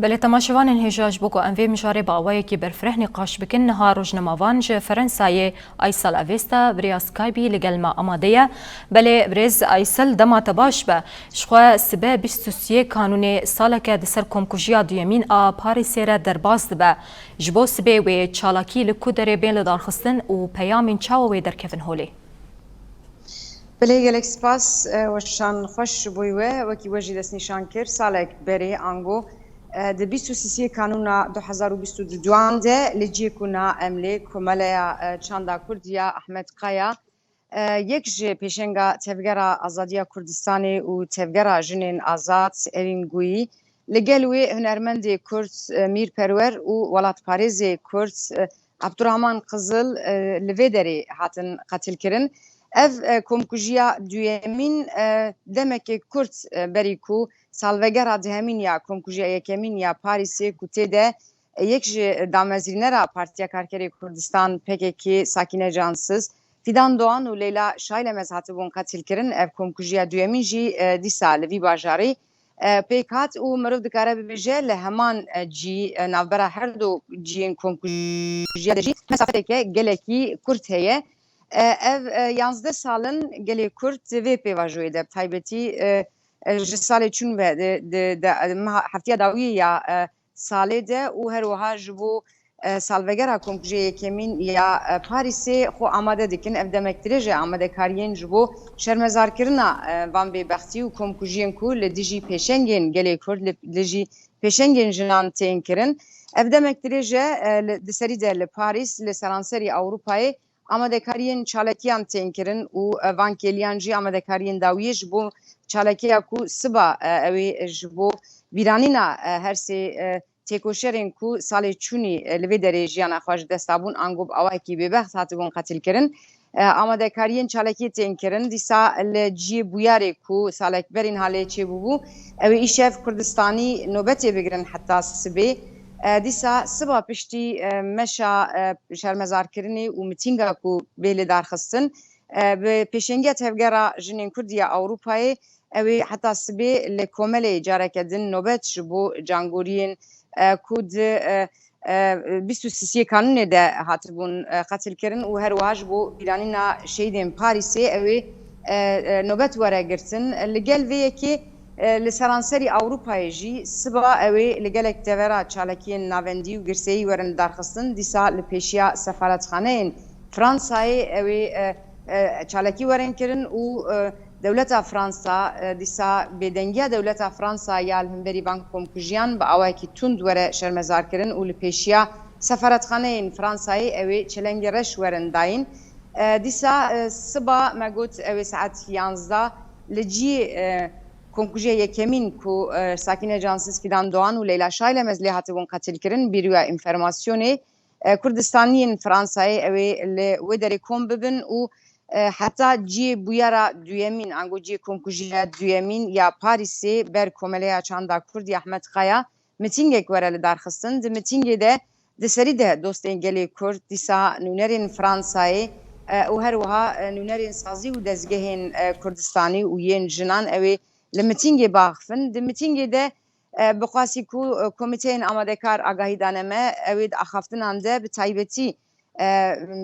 بله تماشوان انهجاج بوکو انوی مجاری با آوایی که برفره نقاش بکن نها روزنامه‌وان ج فرانسای ایسل اویستا بریا سکایبی لگل ما آماده بله برز ایسل دما تباش به شخوا سبه 23 کانون سالک دسر کمکوژیا دویمین آ پاریسی را درباز به جبو سبه و چالاکی لکودره بین لدارخستن و پیامین چاو و درکفن هولی بله گلک سپاس وشان خوش بویوه وکی وجی دست نشان کر سالک بری آنگو د 23 کانونا 2022 ده لجی کنا املی کمالیا چاندا کردیا احمد قایا یک جه پیشنگا تفگرا آزادیا کردستانی و تفگرا جنین آزاد ارینگویی لگلوی هنرمند کرد میر پرور و ولات پاریز کرد عبدالرحمن قزل لویدری هاتن قتل کرن ev komkujia duyemin demek ki Kurt beriku salvegera dehemin ya komkujia yekemin ya Paris'e kutede yekji damezrinera Partiya Karkeri Kurdistan PKK sakine cansız Fidan Doğan u Leyla Şaylemez hatibun katilkirin ev komkujia duyemin ji disa levi bajari pekat u mırıv dikare bibije le heman ji navbera her do jiyin komkujia de ji mesafeteke geleki Kurt heye ev yansıda salın gele Kurt ve pevajoy de taybeti jisale çün ve haftiya dawiye ya sale de u her oha bu salvegera komkuje kemin ya Paris'e xo amade dikin ev demektir je amade kariyen bu şermezar kirina van be baxti u komkujen ku le diji peşengen gele Kurt le diji peşengen jinan tenkirin ev demektir je de seri de le Paris le saranseri Avrupa'yı آمادهکاریین چالکیان تینکرین و وانکلیان جی آمادهکاریین داویش بو چالکیا کو سبا اوی جبو ویرانینا هر سی تکوشرین کو سال چونی لوی درجیان خواج دستابون انگوب اواکی ببخت هاتبون قتل کرن آمادهکاریین چالکی تینکرین دیسا لجی بویاری کو سالک برین حالی چی بو اوی ایشف کردستانی نوبتی بگیرن حتی سبی دیسا سبا پشتی مشا شرمزار کرنی و میتینگا کو بیل دارخستن به پیشنگی تفگرا جنین کردیا اروپای اوی حتی سبی لکوملی جارکدن نوبت جبو جانگورین کود 23 کانون ده هاتبون قتل کرن و هر واج بو ایرانینا شهیدین پاریسی اوی نوبت وره گرتن لگل وی که لسرانسری Avrupa'yı jî sıba ew li gelek devera çalakiyên navendî û girseyî werin darxistin dîsa li pêşiya sefaretxaneyên Fransayê ew çalakî werin kirin û dewleta Fransa dîsa bêdengiya dewleta Fransa ya li hemberî bank komkujiyan bi awayekî tund were şermezar kirin û li pêşiya sefaretxaneyên Fransayê ew çelengê reş werin dayîn dîsa sıba me got ew saet 11 li cî komkuje yekemin ku sakine cansız Fidan Doğan u Leyla Şaylemez li hatibun katil kirin biriya informasyonu Kurdistaniyin Fransa'yı evi le wederi kom bibin u hatta ci buyara duyemin ango ci komkuje duyemin ya Paris'i ber komeleya çanda Kurdi Ahmet Kaya mitingek vereli darxistin di mitinge de seri de dostên gelê Kurd dîsa nûnerên Fransayê û her wiha nûnerên sazî û dezgehên Kurdistanî û yên jinan ew لمتینگی باخفن دمتینگی ده بخواسی کو کمیته آمادهکار آگاهی دانمه اوید آخافتن ده به تایبتی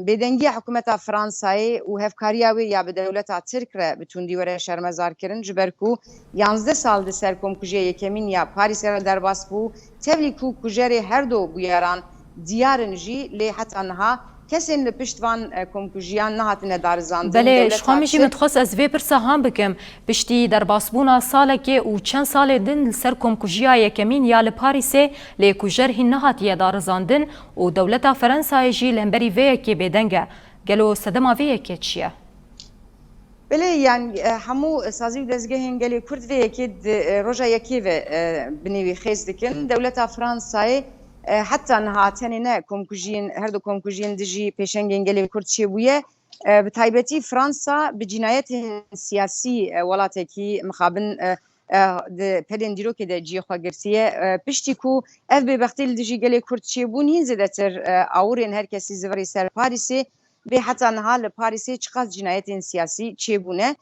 بدنگی حکومت فرانسایی و هفکاریاوی یا به دولت ترک را بتوندی وره شرمزار کردن جبرکو 11 سال ده سر کمکوژه یکمین یا پاریس را در باس بو تبلیکو کوجری هر دو بیاران دیارن جی لی حتی انها کسین لپشتوان کمکوژیان نهاتنه دارزاندن بله شخوامیشی متخص از وی پرسا هم بکم پشتی در باسبونا ساله که او چند سال دن سر کمکوژیا یکمین یا لپاریسه لی کوژر هی نهاتیه دارزاندن و دولتا فرانسای جی لنبری وی که بدنگه گلو صدما وی که چیه؟ بله yani همو سازی و دزگهین گلی کرد وی که روژا یکی و بنیوی خیز دکن دولتا فرانسای حتی نهاتنه کمکوژین هر دو کمکوژین دجی پیشنگین گلی کرد چی بویه به تایبتی فرانسا به جنایت سیاسی ولاتی که مخابن پدن دیرو که ده جی خواگرسیه پشتی کو اف به بختیل دجی گلی کرد چی بون هین زده تر آورین هر کسی زوری سر پاریسی به حتی نهال پاریسی چقدر جنایت سیاسی چی بونه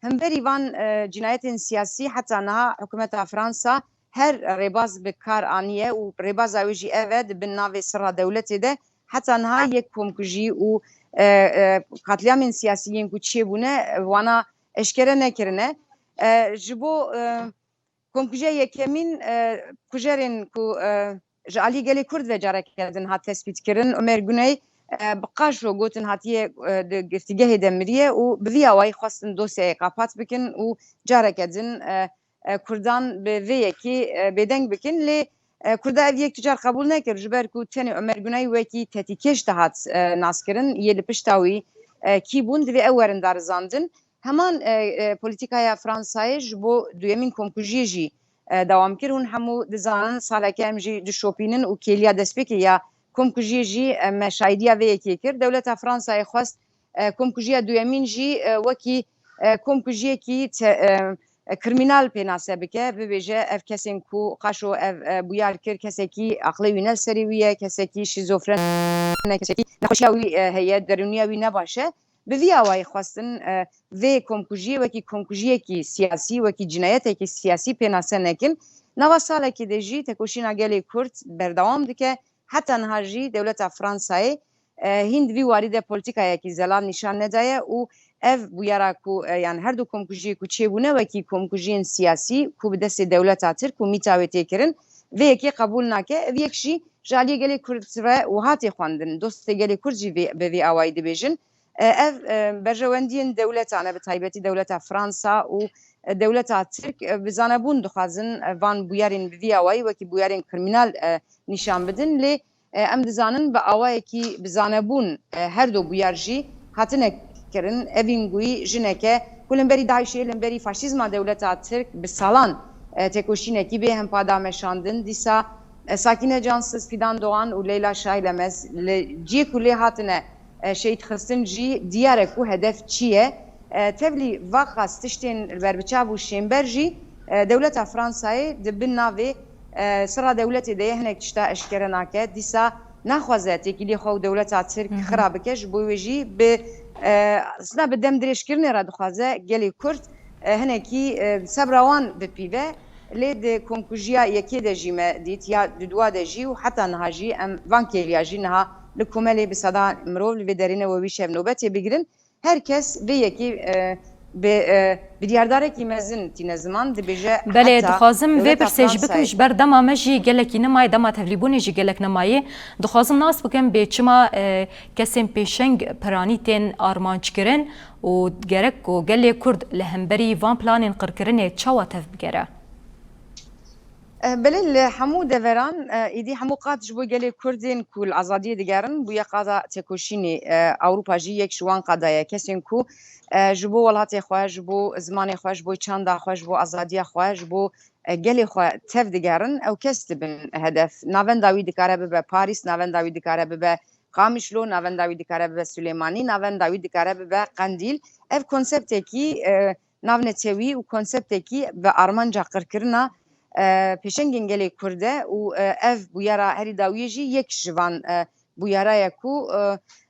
هم بریوان جنایت سیاسی حتی نها حکومت فرانسا هر رباز بکار آنیه و رباز اویجی اوه دبن ناوی سرا دولتی ده حتی نها یک کمکجی و قتلیام سیاسیین کو چی بونه وانا اشکره نکرنه جبو کمکجی یکمین کجرین کو جالی گلی کرد و جارک کردن هات تثبیت کردن عمر گونی بقاش رو گوتن هاتیه گفتگاه دمریه و بوی آوای خواستن دوسیه قاپات بکن و جارک کردن کردان به وی کی بدنگ بکن لی کرده اوی یک تجار قبول نکرد جبر کو تنی عمر گونی وکی تتیکش دهات ناس کردن یه لپشتاوی کی بوند و اورن دار زاندن همان پولیتیکای فرانسای جبو دویمین کمکجی جی دوام کرون همو دزانن سالکه ام جی دشوپینن و کلیا دسپیک یا کمکجی جی مشاهدیا و یکی کرد دولت فرانسای خواست کمکجی دویمین جی وکی کمکجی کی کرمینال پیناسه بکه ببیجه اف کسین کو قاشو اف بویار کر کسی کی عقلی وینل سریویه کسی کی شیزوفرن کسی کی نخوشیاوی هیئت درونیاوی نباشه به وی آوای خواستن و کمکجی وکی کمکجی کی سیاسی وکی جنایت کی سیاسی پیناسه نکن نوا سال کی دجی تکوشینا گلی کرد بردوام دکه حتی نهاجی دولت فرانسای هند وی وارد پولیتیکای کی زلال نشان ندایه و ev bu yara ku yani her du komkujiyê ku çêbûne wekî komkujiyên siyasî ku bi destê dewleta Tirk û mîtawê tê kirin vê yekê qebûl nake ev yek jî ji aliyê gelê Kurd ve û hatê xwendin dostê gelê Kurd jî bi vê awayî dibêjin ev berjewendiyên dewletan e bi taybetî dewleta Fransa û dewleta Tirk bi zanebûn dixwazin van bûyerên bi vî awayî wekî bûyerên kriminal nîşan bidin lê em dizanin bi awayekî bi zanebûn her du bûyer jî hatine kirin evin guyî jineke ku limberî Daişê limberî faşîzma dewleta Tirk bi salan tekoşînekî bê hempada meşandin dîsa Sakine Cansız, Fidan Doğan û Leyla Şailemez li ciyê ku lê hatine şehîd xistin jî diyare ku hedef çi ye tevlî vaxas tiştên berbiçav û şêmber jî dewleta Fransayê di bin navê sira dewletê de hinek tişta eşkere nake dîsa naxwaze têkilî xwe û dewleta Tirk xira bike ji bo wê jî bi sna bi dem dirêjkirinê re dixwaze gelê Kurd hinekî sebra wan bipîve lê di komkujiya yekê de jî me dît ya di duwa de jî û heta niha jî em van kêliya jî niha li komelê bi seda mirov li vê derîne we wî şevnobetê bigirin herkes vê yekî bi diyardarekî mezin tîne ziman dibêje belê dixwazim vê pirsê jî bikim ji ber dema me jî gelekî nemayê dema tevlîbûnê jî gelek nemayê dixwazim nas bikim bê çima kesên pêşeng piranî tên armançkirin û gerek ku gelê Kurd li hemberî van planên qirkirinê çawa tev bigere بله همو دوران ایدی همو قات جبو گلی کردین کول آزادی دیگرن بویا قادا تکوشینی اوروپا جی یک شوان قادایه کسین کو جبو ولات خواه جبو زمان خواه جبو چند خواه جبو آزادی خواه جبو گلی خواه تف دیگرن او کس بن هدف ناون داوی دیکاره به پاریس ناون داوی دیکاره به قامیشلو ناون داوی دیکاره به سلیمانی ناون داوی دیکاره به قندیل اف کنسپت کی ناون تیوی و کنسپت کی به آرمانجا قرکرنا پێشنگên gelê Kurd e û ev bûyera herî dawiyê jî yek ji van bûyeraya ku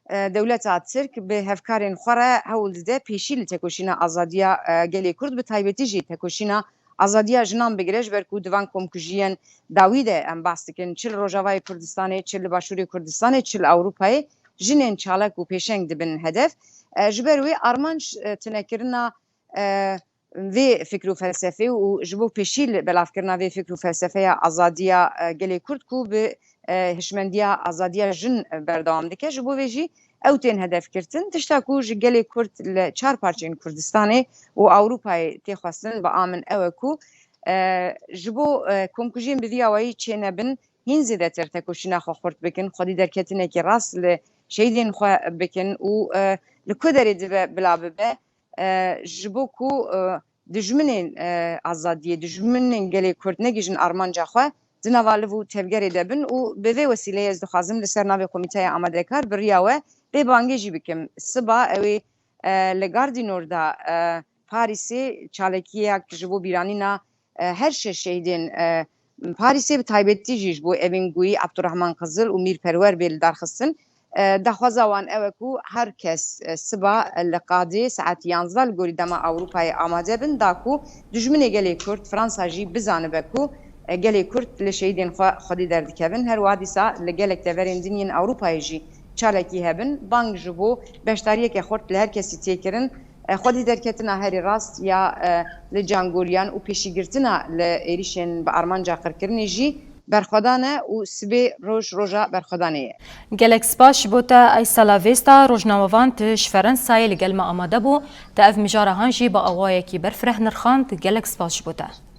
dewleta Tirk bi hevkarên xwe re hewl dide pêşî li tekoşîna azadiya gelê Kurd bi taybetî jî tekoşîna azadiya jinan bigire ji ber ku divan komkujiyên dawî de em bahs dikin çil Rojavayê Kurdistanê çil li Başûrê Kurdistanê çil Ewropayê jinên çalak û pêşeng dibin hedef ji ber wê armanc tinekirina vê fikr û felsefê û ji bo pêşî belavkirina vê fikr û felsefeya azadiya gelê Kurd ku bi hişmendiya azadiya jin berdewam dike ji bo vê jî ew tên hedefkirtin tişta ku ji gelê Kurd li çar parçeyên Kurdistanê û Ewropayê tê xwestin bi amin ew e ku ji bo komkujiyên bi vî awayî çênebin hîn zêdetir tekoşîna xwe xurt bikin xwedî derketinekî rast li şehîdên xwe bikin û li ku derê dibe bila bibe ji bo ku dijminên azadiyê dijminên gelê Kurd negîjin armanca xwe di nava liv û tevgerê de bin û bi vê wesileyê ez dixwazim li ser navê komîteya amadekar biriya we bê bangê jî bikim siba ew ê li Gardînor da Parîsê çalekiyek ji bo bîranîna her şeş şehîdên Parîsê bi taybetî jî ji bo evên guyî Abdurrahman Qızıl û Mîrperwer bê li darxistin daxwaza wan ew e ku her kes siba li qadê saet 11 li gorî dema Ewropayê amade bin da ku dijminê gelê Kurd Fransa jî bizanibe ku gelê Kurd li şehîdên xwedî derdikevin her wa dîsa li gelek deverên dinyên Ewropayê jî çalekî hebin bang ji bo beşdariyeke xort li her kesî têkirin xwedî derketina herî rast ya li cangoriyan û pêşîgirtina li êrişên bi armanca qirkirinê jî berxwedane û sibê roj roja berxwedanê ye. Gelek spas ji bo te Aysala Vêsta rojnamevan ji Frensayê li gel me amade bû te ev mijara han jî bi awayekî berfireh nirxand gelek spas ji bo te.